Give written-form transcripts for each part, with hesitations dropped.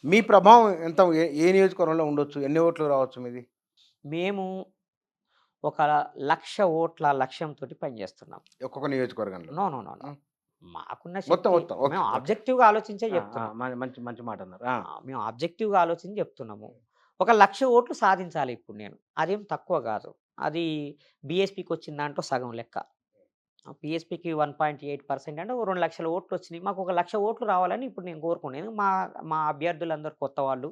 మీ ప్రభావం ఎంత ఏ నియోజకవర్గంలో ఉండొచ్చు? ఎన్ని ఓట్లు రావచ్చు మీది? మేము ఒక 1,00,000 ఓట్ల లక్ష్యంతోటి పనిచేస్తున్నాం. ఒక్కొక్క నియోజకవర్గంలో. No, no, no, no. Hmm. మాకున్న మొత్తం శక్తి మొత్తం. ఓకే. మేము ఓకే. ఆబ్జెక్టివ్‌గా ఆలోచించే ఆ! చెప్తున్నాం. మంచి మంచి మాటన్నారు. ఆ! మేము ఆబ్జెక్టివ్‌గా ఆలోచించి చెప్తున్నాము. ఒక 1,00,000 ఓట్లు సాధించాలి ఇప్పుడు నేను. అదేం తక్కువ గాదు. అది బీఎస్పీకొచ్చిన దాంట్లో సగం లెక్క. బీఎస్పీకి 1.8% అంటే ఓ 2,00,000 ఓట్లొచ్చినాయి. మాకు ఒక 1,00,000 ఓట్లు రావాలని ఇప్పుడు నేను కోరుకునేది. మా మా అభ్యర్థులందరూ కొత్త వాళ్ళు.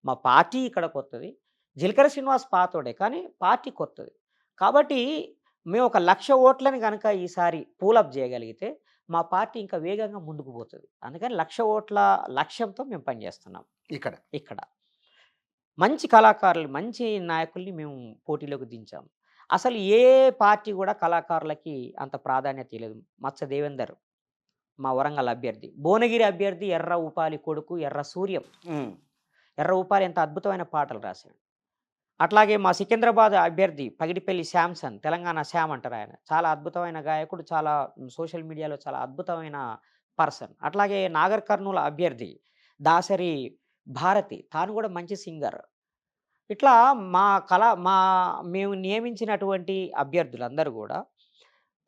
మా పార్టీ ఇక్కడ కొత్తది. జిలకర శ్రీనివాస్ పాతోడే కానీ పార్టీ కొత్తది. కాబట్టి మేము ఒక 1,00,000 ఓట్లని గనక ఈసారి పూలప్ చేయగలిగితే మా పార్టీ ఇంకా వేగంగా ముందుకు పోతది. అందుకని 1,00,000 ఓట్ల లక్ష్యంతో మేము పనిచేస్తున్నాం ఇక్కడ. ఇక్కడ. మంచి కళాకారులు, మంచి నాయకుల్ని మేము పోటీలోకి దించాం. అసలు ఏ పార్టీ గూడా కళాకారులకి అంత ప్రాధాన్యత ఇయ్యలేదు. మచ్చ దేవేందర్ మా వరంగల్ అభ్యర్థి. భువనగిరి అభ్యర్థి ఎర్ర ఉపాలి కొడుకు ఎర్ర సూర్యం. హ్మ్. ఎర్ర ఉపాలి ఎంత అద్భుతమైన పాటలు రాశాడు. అట్లాగే మా సికింద్రాబాద్ అభ్యర్థి పగిడిపల్లి శాంసన్, తెలంగాణ శ్యామ్ అంటారాయన. చాలా అద్భుతమైన గాయకుడు. చాలా సోషల్ మీడియాలో చాలా అద్భుతమైన పర్సన్. అట్లాగే నాగర్ కర్నూల్ అభ్యర్థి దాసరి భారతి. తాను గూడా మంచి సింగర్. ఇట్లా మా మేము నియమించినటువంటి అభ్యర్థులందరూ గూడా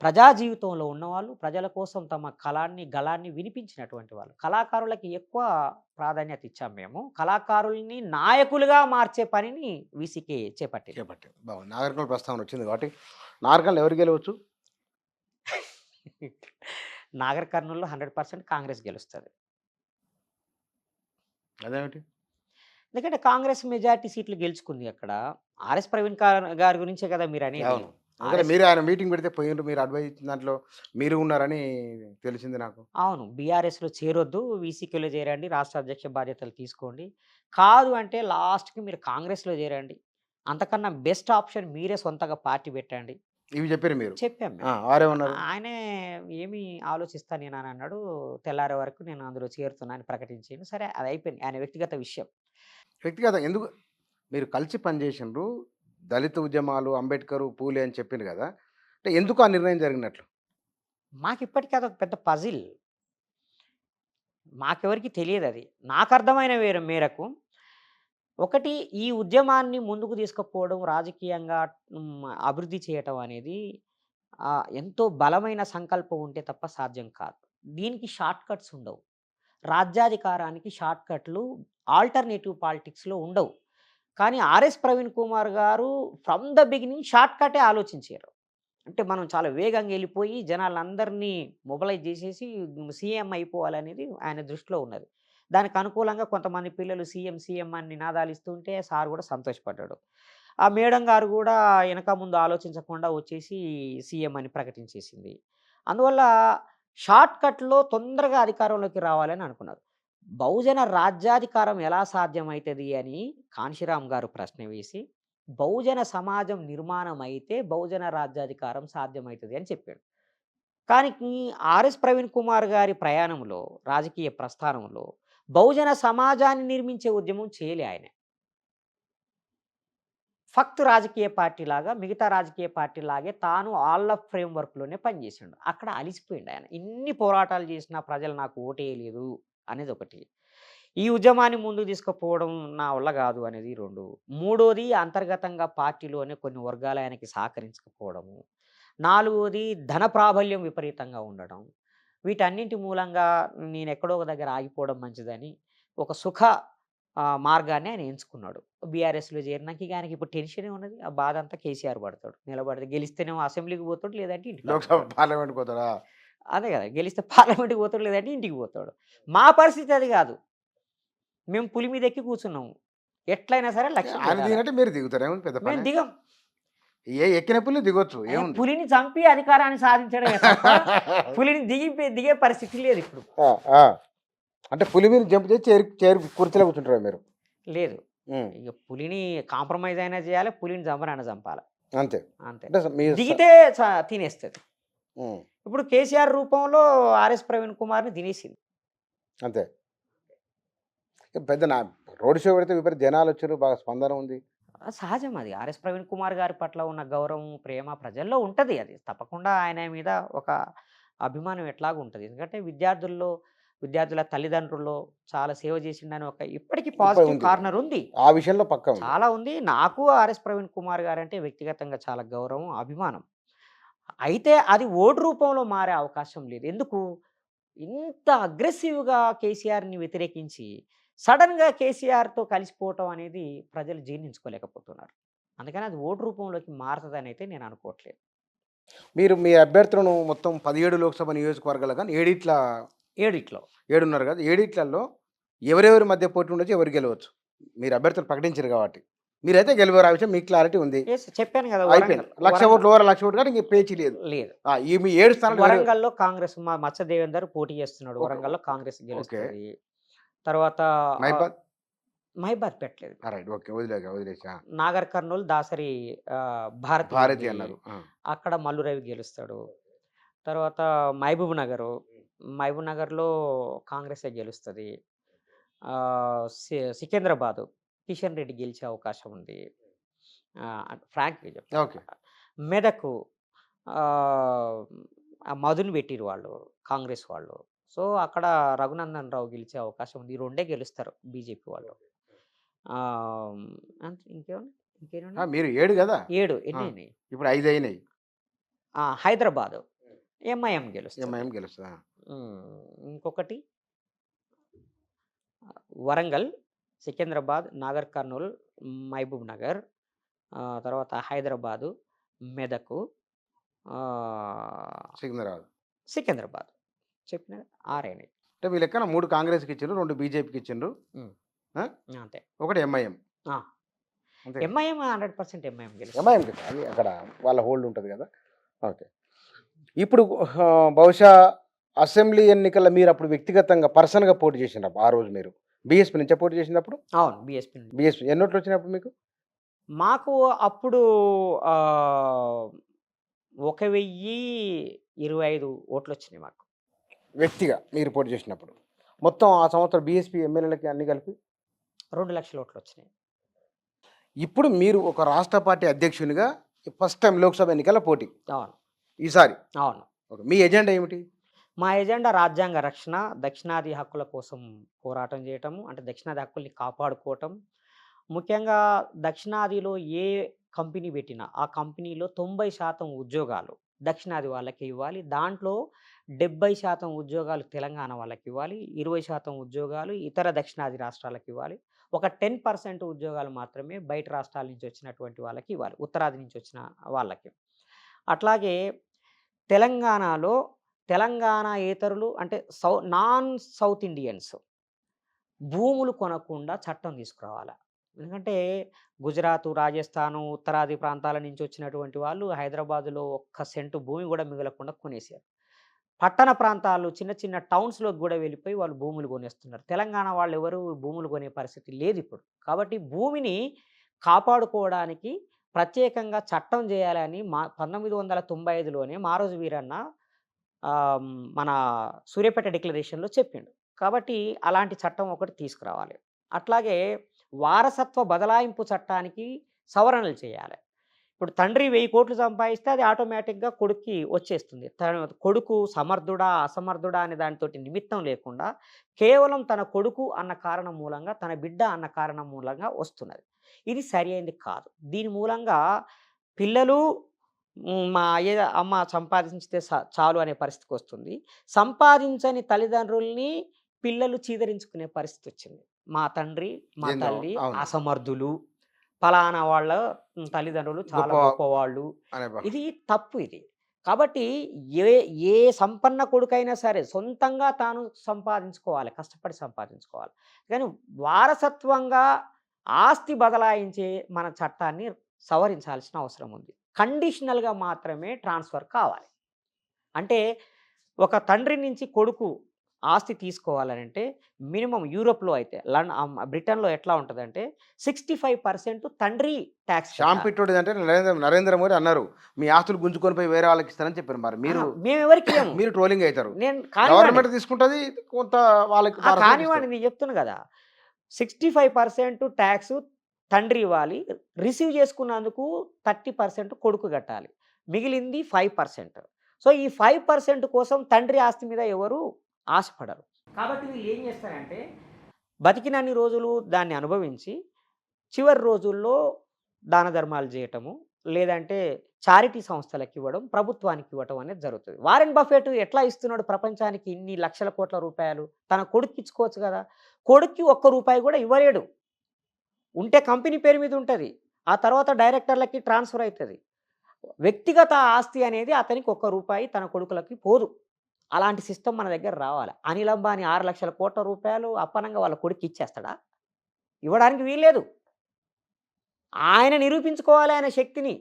ప్రజా జీవితంలో ఉన్నవాళ్ళు, ప్రజల కోసం తమ గళాన్ని వినిపించినటువంటి వాళ్ళు. కళాకారులకి ఎక్కువ ప్రాధాన్యత ఇచ్చాం మేము. కళాకారుల్ని నాయకులుగా మార్చే పనిని వీసీకే చేపట్టింది. చేపట్టారు. బాగుంది. నాగరికల్ ప్రస్తావన వచ్చింది కాబట్టి నాగరికల్‌లో ఎవరు గెలవచ్చు? నాగర్ కర్నూల్‌లో 100% కాంగ్రెస్ గెలుస్తది. అదేమిటి? ఎందుకంటే కాంగ్రెస్ మెజారిటీ సీట్లు గెలుచుకుంది అక్కడ. ఆర్ఎస్ ప్రవీణ్ గారి గురించే కదా మీరనేది. అవును. ఎందుకంటే ఆర్ఎస్ మీరే ఆయన మీటింగ్ పెడితే పోయిండ్రు. మీరు అడ్వైస్ ఇచ్చిన దాంట్లో మీరు ఉన్నారని తెలిసింది నాకు. అవును. బీఆర్ఎస్‌లో చేరొద్దు. వీసీకేలో చేరండి. రాష్ట్ర అధ్యక్ష బాధ్యతలు తీసుకోండి. కాదు అంటే లాస్ట్‌కి మీరు కాంగ్రెస్‌లో చేరండి. అంతకన్నా బెస్ట్ ఆప్షన్ మీరే సొంతంగా పార్టీ పెట్టండి. ఇవి చెప్పిర్రు మీరు. చెప్పాం ఆ! మేము. వారేమన్నారు? ఆయనే ఏమి ఆలోచిస్తా నేనని అన్నాడు. తెల్లారే వరకు నేను అందులో చేరుతున్నా అని ప్రకటించిండు. సరే అది అయిపోయింది. ఆయన వ్యక్తిగత విషయం. వ్యక్తిగత ఎందుకు మీరు కలిసి పనిచేసిండ్రు. దళిత ఉద్యమాలు, అంబేద్కరు, పూలే అని చెప్పిండ్రు గదా! అంటే ఎందుకు ఆ నిర్ణయం జరిగినట్లు? మాకిప్పటికి అదొక పెద్ద పజిల్. మాకెవరికీ తెలియదది. నాకర్థమైన మేరకు ఒకటి ఈ ఉద్యమాన్ని ముందుకు తీసుకుపోవడం రాజకీయంగా అభివృద్ధి చేయటం అనేది ఎంతో బలమైన సంకల్పం ఉంటే తప్ప సాధ్యం కాదు. దీనికి షార్ట్ కట్స్ ఉండవు. రాజ్యాధికారానికి షార్ట్ కట్లు ఆల్టర్‌నేటివ్ పాలిటిక్స్‌లో ఉండవు. కానీ ఆర్ఎస్ ప్రవీణ్ కుమార్ గారు ఫ్రమ్ ద బిగినింగ్ షార్ట్ కటే ఆలోచించారు. అంటే మనం చాలా వేగంగా ఎళ్ళిపోయి జనాలందరినీ మొబలైజ్ జేసేసి సీఎం అయిపోవాలనేది ఆయన దృష్టిలో ఉన్నది. దానికి అనుకూలంగా కొంతమంది పిల్లలు సీఎం, సీఎం అని నినాదాలిస్తుంటే సార్ గూడా సంతోషపడ్డాడు. ఆ మేడం గారు గూడా ఎనక ముందు ఆలోచించకుండా వచ్చేసి సీఎం అని ప్రకటించేసింది. అందువల్ల షార్ట్ కట్‌లో తొందరగా అధికారంలోకి రావాలని అనుకున్నారు. బహుజన రాజ్యాధికారం ఎలా సాధ్యమైతది అని కాంశీరామ్ గారు ప్రశ్న వేసి బహుజన సమాజం నిర్మాణం అయితే బహుజన రాజ్యాధికారం సాధ్యమైతది అని చెప్పాడు. కానీ ఆర్ఎస్ ప్రవీణ్ కుమార్ గారి ప్రయాణంలో, రాజకీయ ప్రస్థానంలో బహుజన సమాజాన్ని నిర్మించే ఉద్యమం చేయలే ఆయన. ఫక్త్ రాజకీయ పార్టీలాగా మిగతా రాజకీయ పార్టీలాగే తాను ఆల్ ఆఫ్ ఫ్రేమ్‌వర్క్‌లోనే పనిచేసిండు. అక్కడ అలిసిపోయిండాయన. ఇన్ని పోరాటాలు చేసినా ప్రజలు నాకు ఓటేయలేదు అనేదొకటి. ఈ ఉద్యమాన్ని ముందుకు తీసుకుపోవడం నా వల్ల గాదు అనేది 2. మూడోది అంతర్గతంగా పార్టీలోనే కొన్ని వర్గాలు ఆయనకి సహకరించకపోవడము. నాలుగోది ధన ప్రాబల్యం విపరీతంగా ఉండడం. వీటన్నింటి మూలంగా నేనెక్కడో ఒక దగ్గర ఆగిపోవడం మంచిదని ఒక మార్గాన్ని ఆయన ఎంచుకున్నాడు. బీఆర్ఎస్‌లో చేరినాక ఇగ ఆయనకి ఇప్పుడు టెన్షనే ఉన్నది. ఆ బాధంతా కేసీఆర్ పడతాడు. నిలబడితే గెలిస్తేనేమో అసెంబ్లీకి పోతాడు. లేదంటే ఇంటికి లోక్‌సభ అడుగుతాడు. పార్లమెంట్‌కి పోతారా? అదే గదా! గెలిస్తే పార్లమెంట్‌కి పోతాడు. లేదంటే ఇంటికి పోతాడు. మా పరిస్థితి అది గాదు. మేము పులి మీద ఎక్కి కూర్చున్నాము. ఎట్లైనా సరే లక్ష్యం ఆయన చేరాల. దిగినట్టే మీరు దిగుతారు. ఏముంది పెద్ద మేము పనే. దిగం. ఎక్కిన పులి దిగొచ్చు. ఏముంది? పులిని చంపి అధికారాన్ని సాధించడమే తప్ప పులిని దిగే పరిస్థితి లేదిప్పుడు. ఆ! ఆ! అంటే పులి మీద జంప్ చేసి చైర్ కుర్చీలో కూర్చుంటారా మీరు? లేదు. హ్మ్. ఇగ పులిని కాంప్రమైజ్ అయినా చేయాలి. పులిని చంపనైనా చంపాల. అంతే. అంతే. అంటే మీ దిగితే తినేస్తది. హ్మ్. ఇప్పుడు కేసీఆర్ రూపంలో ఆర్ఎస్ ప్రవీణ్ కుమార్‌ని తినేసింది. అంతే. పెద్ద రోడ్ షో పెడితే విపరీత జనాలొచ్చిర్రు. బాగా స్పందన ఉంది. సహజం అది. ఆర్ఎస్ ప్రవీణ్ కుమార్ గారి పట్ల ఉన్న గౌరవం, ప్రేమ ప్రజల్లో ఉంటది అది. తప్పకుండా ఆయన మీద ఒక అభిమానం ఎట్లాగో ఉంటది. ఎందుకంటే విద్యార్థుల్లో విద్యార్థుల తల్లిదండ్రుల్లో చాలా సేవ చేసిండని ఒక ఇప్పటికీ ఇప్పుడు పాజిటివ్ ఉంది. కార్నర్ ఉంది. ఆ విషయంలో పక్కా ఉంది. చాలా ఉంది. నాకు ఆర్ఎస్ ప్రవీణ్ కుమార్ గారంటే వ్యక్తిగతంగా చాలా గౌరవం, అభిమానం. అయితే అది ఓటు రూపంలో మారే అవకాశం లేదు. ఎందుకు? ఇంత అగ్రెసివ్‌గా కేసీఆర్‌ని వ్యతిరేకించి సడెన్‌గా కేసీఆర్‌తో కలిసిపోవటం అనేది ప్రజలు జీర్ణించుకోలేకపోతున్నారు. అందుకని అది ఓటు రూపంలోకి మారతదనైతే నేను అనుకోవట్లేదు. మీరు మీ అభ్యర్థులను మొత్తం 17 లోక్సభ నియోజకవర్గాలు గాని ఏడిట్ల ఏడిట్లో. 7 ఉన్నారు కదా! ఏడిట్లలో ఎవరెవరి మధ్య పోటీ ఉండొచ్చు, ఎవరు గెలవచ్చు? మీరు అభ్యర్థులు ప్రకటించారు కాబట్టి. మీరైతే గెలవరు. ఆ విషయం మీకు క్లారిటీ ఉంది. చెప్పాను కదా! అయిపోయింది. లక్ష ఓట్లు ఓవర్ లక్ష ఓట్లు కాబట్టి ఇంక పేచీ లేదు. లేదు. ఈ మీ 7 స్థానాలు వరంగల్‌లో కాంగ్రెస్ మచ్చ దేవేందర్ పోటీ చేస్తున్నాడు. ఓకే. వరంగల్‌లో కాంగ్రెస్ ఓకే. గెలుస్తది. తర్వాత మైబాద్ మహిబాద్ పెట్టలేదు. రైట్. ఓకే. వదిలేసా. నాగర్ కర్నూల్ దాసరి భారతి భారతి ఉంది. అన్నారు. అక్కడ మల్లు రవి గెలుస్తాడు. తర్వాత మహబూబ్ నగర్‌లో కాంగ్రెసే గెలుస్తది. సికింద్రాబాదు కిషన్ రెడ్డి గెలిచే అవకాశం ఉంది. ఫ్రాంక్‌గా చెప్తున్నా. ఓకే. మెదకు ఆహ్, మధుని పెట్టిర్రు వాళ్ళు కాంగ్రెస్ వాళ్ళు. సో, అక్కడ రఘునందన్ రావు గెలిచే అవకాశం ఉంది. ఈ రెండే గెలుస్తారు బీజేపీ వాళ్ళు. అంతే ఇంకేమున్నాయి? మీరు 7 కదా! 7 ఆ! ఎన్నయినాయి? ఇప్పుడు 5 అయినాయి. హైదరాబాదు ఎంఐఎం గెలుస్తది. ఎంఐఎం గెలుస్తదా? ఇంకొకటి వరంగల్, సికింద్రాబాద్, నాగర్ కర్నూల్, మహబూబ్ నగర్, తర్వాత హైదరాబాదు, మెదకు, సికింద్రాబాద్. సికింద్రాబాద్. చెప్పిన 6 అయినాయి. అంటే మీ లెక్కన 3 కాంగ్రెస్‌కి ఇచ్చిండ్రు, 2 బీజేపీకి ఇచ్చిండ్రు. హ్మ్. ఆ? అంతే. ఒకటి ఎంఐఎం. ఆ! అంతే. MIM 100% MIM గెలుస్తది. ఎంఐఎం అది అక్కడ వాళ్ళ హోల్డ్ ఉంటది కదా! ఓకే. ఇప్పుడు బహుశా అసెంబ్లీ ఎన్నికల్లో మీరు అప్పుడు వ్యక్తిగతంగా పర్సన్‌గా పోటీ చేసిండ్రు ఆ రోజు మీరు. బీఎస్పీ నుంచా పోటీ చేసినప్పుడు? అవును. బీఎస్పీ నుండి. బీఎస్పీ ఎన్ని ఓట్లు వచ్చినప్పుడు మీకు? మాకు అప్పుడు 1025 ఓట్లొచ్చినాయి మాకు. వ్యక్తిగా మీరు పోటీ చేసినప్పుడు. మొత్తం ఆ సంవత్సరం బీఎస్పీ ఎమ్మెల్యేలకి అన్ని కలిపి 2,00,000 ఓట్లొచ్చినాయి. ఇప్పుడు మీరు ఒక రాష్ట్ర పార్టీ అధ్యక్షునిగా ఫస్ట్ టైం లోక్సభ ఎన్నికల పోటీ అవును. ఈసారి. అవును. ఓకే. మీ ఎజెండా ఏమిటి? మా ఎజెండా రాజ్యాంగ రక్షణ, దక్షిణాది హక్కుల కోసం పోరాటం చేయటము. అంటే దక్షిణాది హక్కుల్ని కాపాడుకోవటం. ముఖ్యంగా దక్షిణాదిలో ఏ కంపెనీ పెట్టినా ఆ కంపెనీలో 90% ఉద్యోగాలు దక్షిణాది వాళ్ళకి ఇవ్వాలి. దాంట్లో 70% ఉద్యోగాలు తెలంగాణ వాళ్ళకి ఇవ్వాలి. 20% ఉద్యోగాలు ఇతర దక్షిణాది రాష్ట్రాలకు ఇవ్వాలి. ఒక 10% ఉద్యోగాలు మాత్రమే బయట రాష్ట్రాల నుంచి వచ్చినటువంటి వాళ్ళకి ఇవ్వాలి. ఉత్తరాది నుంచి వచ్చిన వాళ్ళకి. అట్లాగే తెలంగాణలో తెలంగాణేతరులు అంటే నాన్ సౌత్ ఇండియన్స్ భూములు కొనకుండా చట్టం తీసుకురావాల. ఎందుకంటే గుజరాత్, రాజస్థాను, ఉత్తరాది ప్రాంతాల నుంచి వచ్చినటువంటి వాళ్ళు హైదరాబాద్‌లో ఒక్క సెంటు భూమి కూడా మిగలకుండా కొనేసారు. పట్టణ ప్రాంతాలు చిన్న చిన్న టౌన్స్‌లోకి కూడా వెళ్ళిపోయి వాళ్ళు భూములు కొనేస్తున్నారు. తెలంగాణ వాళ్ళెవరు భూములు కొనే పరిస్థితి లేదిప్పుడు. కాబట్టి భూమిని కాపాడుకోవడానికి ప్రత్యేకంగా చట్టం చేయాలని 1995లోనే మారోజు వీరన్న మన సూర్యాపేట డిక్లరేషన్‌లో చెప్పిండు. కాబట్టి అలాంటి చట్టం ఒకటి తీసుకురావాలి. అట్లాగే వారసత్వ బదలాయింపు చట్టానికి సవరణలు చేయాలి. ఇప్పుడు తండ్రి 1000 కోట్లు సంపాదిస్తే అది ఆటోమేటిక్‌గా కొడుక్కి వచ్చేస్తుంది. కొడుకు సమర్థుడా, అసమర్థుడా అనే దానితోటి నిమిత్తం లేకుండా కేవలం తన కొడుకు అన్న కారణం మూలంగా, తన బిడ్డ అన్న కారణం మూలంగా వస్తున్నది. ఇది సరైనది కాదు. దీని మూలంగా పిల్లలు మా అమ్మ సంపాదించితే చాలు అనే పరిస్థితికొస్తుంది. సంపాదించని తల్లిదండ్రుల్ని పిల్లలు చీదరించుకునే పరిస్థితొచ్చింది. మా తండ్రి, మా ఏందో తల్లి అవును. అసమర్థులు. పలానా వాళ్ళ తల్లిదండ్రులు చాలా గొప్ప గొప్పవాళ్ళు. అనే ఇది తప్పు ఇది. కాబట్టి ఏ ఏ సంపన్న కొడుకైనా సరే సొంతంగా తాను సంపాదించుకోవాలి. కష్టపడి సంపాదించుకోవాలి. కానీ వారసత్వంగా ఆస్తి బదలాయించే మన చట్టాన్ని సవరించాల్సిన అవసరం ఉంది. కండిషనల్‌గా మాత్రమే ట్రాన్స్‌ఫర్ కావాలి. అంటే ఒక తండ్రి నుంచి కొడుకు ఆస్తి తీసుకోవాలనంటే మినిమమ్ యూరోప్‌లో అయితే బ్రిటన్‌లో ఎట్లా ఉంటదంటే 65% తండ్రి టాక్స్ కట్టాలి. షాంపిట్టోడిది అంటే నరేంద్ర మోడీ అన్నారు. మీ ఆస్తులు గుంజుకొని పోయి వేరే వాళ్ళకి ఇస్తారని చెప్పారు. మరి మీరు మేమెవరికి ఇయ్యము. మీరు ట్రోలింగ్ అవుతారు. నేను కానివ్వండి. గవర్నమెంట్ తీసుకుంటది కొంత వాళ్ళకి వారసులకు కానివ్వండి ఇస్తారు. నేను చెప్తున్నా కదా! 65% టాక్స్ తండ్రి ఇవ్వాలి. రిసీవ్ చేసుకున్నందుకు 30% కొడుకు కట్టాలి. మిగిలింది 5%. సో, ఈ 5% కోసం తండ్రి ఆస్తి మీద ఎవరు ఆశపడరు. కాబట్టి వీళ్ళు ఏం చేస్తారంటే బతికినన్ని రోజులు దాన్ని అనుభవించి చివరి రోజుల్లో దాన ధర్మాలు చేయటము, లేదంటే చారిటీ సంస్థలకు ఇవ్వడం, ప్రభుత్వానికి ఇవ్వటం అనేది జరుగుతుంది. వారెన్ బఫెట్ ఎట్లా ఇస్తున్నాడు ప్రపంచానికి ఇన్ని లక్షల కోట్ల రూపాయలు? తన కొడుక్కి ఇచ్చుకోవచ్చు కదా! కొడుక్కి ఒక్క రూపాయి కూడా ఇవ్వలేడు. ఉంటే కంపెనీ పేరు మీద ఉంటది. ఆ తర్వాత డైరెక్టర్లకి ట్రాన్స్‌ఫర్ అయితది. వ్యక్తిగత ఆస్తి అనేది అతనికి ఒక్క రూపాయి తన కొడుకులకి పోదు. అలాంటి సిస్టమ్ మన దగ్గర రావాలి. అనిల్ అంబానీ 6,00,000 కోట్ల రూపాయలు అప్పనంగా వాళ్ళ కొడుక్కి ఇచ్చేస్తాడా? ఇవ్వడానికి వీల్లేదు. ఆయన నిరూపించుకోవాలి ఆయన శక్తిని.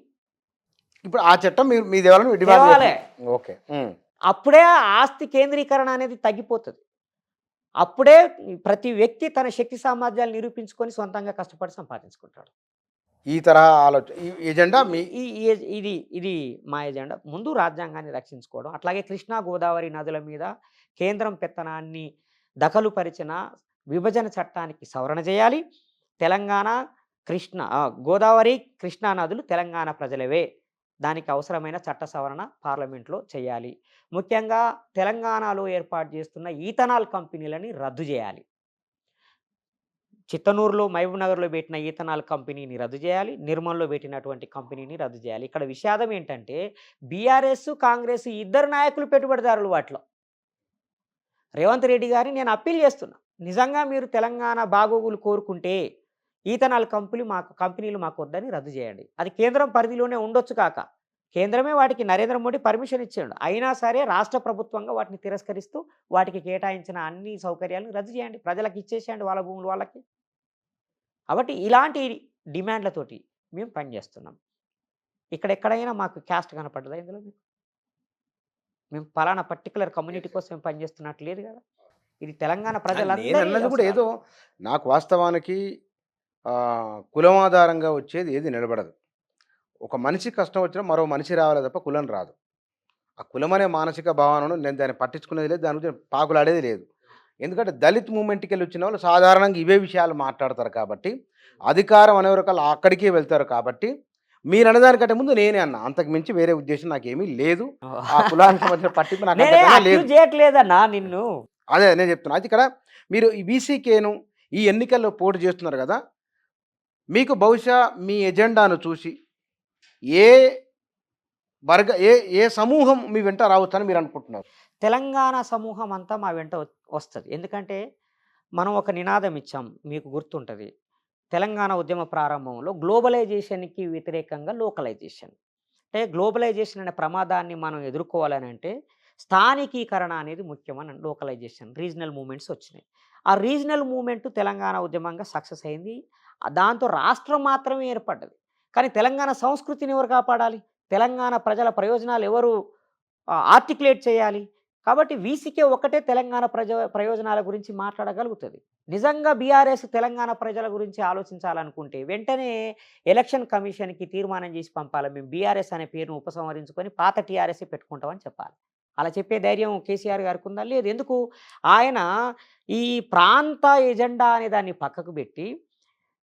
ఇప్పుడు ఆ చట్టం మీ దేవాలని డిమాండ్ తేవాలే. ఓకే. అప్పుడే ఆ ఆస్తి కేంద్రీకరణ అనేది తగ్గిపోతది. అప్పుడే ప్రతి వ్యక్తి తన శక్తి సామర్థ్యాలు నిరూపించుకొని సొంతంగా కష్టపడి సంపాదించుకుంటాడు. ఈ తరహా ఈ ఎజెండా మీ ఈ ఇది మా ఎజెండా. ముందు రాజ్యాంగాన్ని రక్షించుకోవడం. అట్లాగే కృష్ణా, గోదావరి నదుల మీద కేంద్రం పెత్తనాన్ని దఖలుపరిచిన విభజన చట్టానికి సవరణ చేయాలి. తెలంగాణ, గోదావరి, కృష్ణా నదులు తెలంగాణ ప్రజలవే. దానికి అవసరమైన చట్ట సవరణ పార్లమెంట్లో చేయాలి. ముఖ్యంగా తెలంగాణలో ఏర్పాటు చేస్తున్న ఈథనాల్ కంపెనీలని రద్దు చేయాలి. చిత్తనూరులో, మహబూబ్‌నగర్‌లో పెట్టిన ఈథనాల్ కంపెనీని రద్దు చేయాలి. నిర్మల్‌లో పెట్టినటువంటి కంపెనీని రద్దు చేయాలి. ఇక్కడ విషాదం ఏంటంటే బీఆర్ఎస్, కాంగ్రెస్ ఇద్దరు నాయకులు పెట్టుబడిదారులు వాటిలో. రేవంత్ రెడ్డి గారిని నేను అప్పీల్ చేస్తున్నా. నిజంగా మీరు తెలంగాణ బాగోగులు కోరుకుంటే ఈథనాల్ కంపెనీలు మాకు వద్దని రద్దు చేయండి. అది కేంద్రం పరిధిలోనే ఉండొచ్చు కాక కేంద్రమే వాటికి నరేంద్ర మోడీ పర్మిషన్ ఇచ్చాడు. అయినా సరే రాష్ట్ర ప్రభుత్వంగా వాటిని తిరస్కరిస్తూ వాటికి కేటాయించిన అన్ని సౌకర్యాలను రద్దు చేయండి. ప్రజలకు ఇచ్చేసేయండి వాళ్ళ భూములు వాళ్ళకి. కాబట్టి ఇలాంటి డిమాండ్లతోటి మేము పనిచేస్తున్నాం. ఎక్కడైనా మాకు క్యాస్ట్ కనపడ్డదా ఇందులో మీకు? మేము పలానా పర్టికులర్ కమ్యూనిటీ కోసం పనిచేస్తున్నట్టు లేదు కదా. ఇది తెలంగాణ నేను అన్నది కూడా ప్రజలందరూ ఏదో నాకు వాస్తవానికి కులం ఆధారంగా వచ్చేది ఏది నిలబడదు. ఒక మనిషి కష్టం వచ్చినా మరో మనిషి రావాలి తప్ప కులం రాదు. ఆ కులం అనే మానసిక భావనను నేను దాన్ని పట్టించుకునేది లేదు. దాని గురించి పాకులాడేది లేదు. ఎందుకంటే దళిత్ మూవ్‌మెంట్‌కి వెళ్ళి వచ్చిన వాళ్ళు సాధారణంగా ఇవే విషయాలు మాట్లాడతారు కాబట్టి, అధికారం అనే రకాలు అక్కడికే వెళ్తారు కాబట్టి, మీరు అనేదానికంటే ముందు నేనే అన్నా. అంతకు మించి వేరే ఉద్దేశం నాకేమీ లేదు. ఆ కులానికి సంబంధించిన పట్టింపు నాకు అంతకన్నా లేదు. చేయట్లేదన్నా నిన్ను. అదే నేను చెప్తున్నా. అయితే ఇక్కడ మీరు ఈ బీసీకేను ఈ ఎన్నికల్లో పోటీ చేస్తున్నారు కదా, మీకు బహుశా మీ ఎజెండాను చూసి ఏ ఏ సమూహం మీ వెంట రావచ్చని మీరు అనుకుంటున్నారు? తెలంగాణ సమూహం అంతా మా వెంట వస్తది. ఎందుకంటే మనం ఒక నినాదం ఇచ్చాం. మీకు గుర్తుంటది. తెలంగాణ ఉద్యమ ప్రారంభంలో గ్లోబలైజేషన్‌కి వ్యతిరేకంగా లోకలైజేషన్. అంటే గ్లోబలైజేషన్ అనే ప్రమాదాన్ని మనం ఎదుర్కోవాలని అంటే స్థానికీకరణ అనేది ముఖ్యమని లోకలైజేషన్, రీజనల్ మూవ్‌మెంట్స్ వచ్చినాయి. ఆ రీజనల్ మూవ్‌మెంట్ తెలంగాణ ఉద్యమంగా సక్సెస్ అయింది. దాంతో రాష్ట్రం మాత్రమే ఏర్పడ్డది. కానీ తెలంగాణ సంస్కృతిని ఎవరు కాపాడాలి? తెలంగాణ ప్రజల ప్రయోజనాలు ఎవరు ఆర్టిక్యులేట్ చేయాలి? కాబట్టి వీసీకే ఒక్కటే తెలంగాణ ప్రయోజనాల గురించి మాట్లాడగలుగుతుంది. నిజంగా బీఆర్ఎస్ తెలంగాణ ప్రజల గురించి ఆలోచించాలనుకుంటే వెంటనే ఎలక్షన్ కమిషన్‌కి తీర్మానం చేసి పంపాలి. మేము బీఆర్ఎస్ అనే పేరును ఉపసంహరించుకొని పాత టీఆర్ఎస్ఏ పెట్టుకుంటామని చెప్పాలి. అలా చెప్పే ధైర్యం కేసీఆర్ గారికి ఉందా? లేదు. ఎందుకు? ఆయన ఈ ప్రాంత ఎజెండా అనే దాన్ని పక్కకు పెట్టి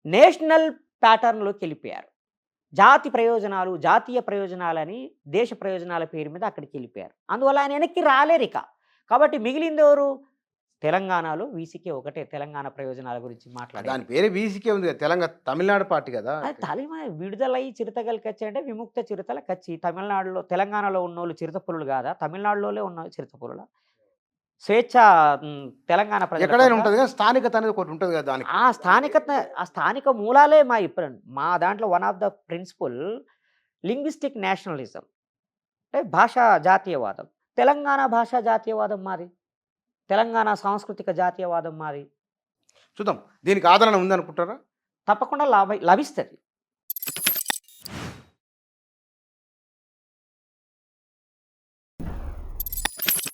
నేషనల్ ప్యాటర్న్‌లోకి వెళ్ళిపోయారు. జాతి ప్రయోజనాలు, జాతీయ ప్రయోజనాలని దేశ ప్రయోజనాల పేరు మీద అక్కడికి వెళ్ళిపోయారు. అందువల్ల ఆయన వెనక్కి రాలేరిక. కాబట్టి మిగిలిందెవరు? తెలంగాణలో వీసీకే ఒకటే తెలంగాణ ప్రయోజనాల గురించి మాట్లాడేది. దాని పేరే వీసీకే ఉంది కదా. తమిళనాడు పార్టీ కదా. విడుదలై చిరుతగల కచ్చి అంటే విముక్త చిరుతల కచ్చి. తెలంగాణలో ఉన్నోళ్ళు చిరుతపులులు కాదా? తమిళనాడులోనే ఉన్న చిరుతపులులా? స్వేచ్ఛ తెలంగాణ ప్రజలకు ఎక్కడైనా ఉందా? ఉంటది కదా. స్థానికత అనేది ఒకటి ఉంటది కదా దానికి. ఆ స్థానిక మూలాలే మా దాంట్లో one of the principle linguistic nationalism, అంటే భాషా జాతీయవాదం. తెలంగాణ భాషా జాతీయవాదం మాది. తెలంగాణ సాంస్కృతిక జాతీయవాదం మాది. చూద్దాం. దీనికి ఆదరణ ఉందనుకుంటారా? తప్పకుండా లభిస్తుంది.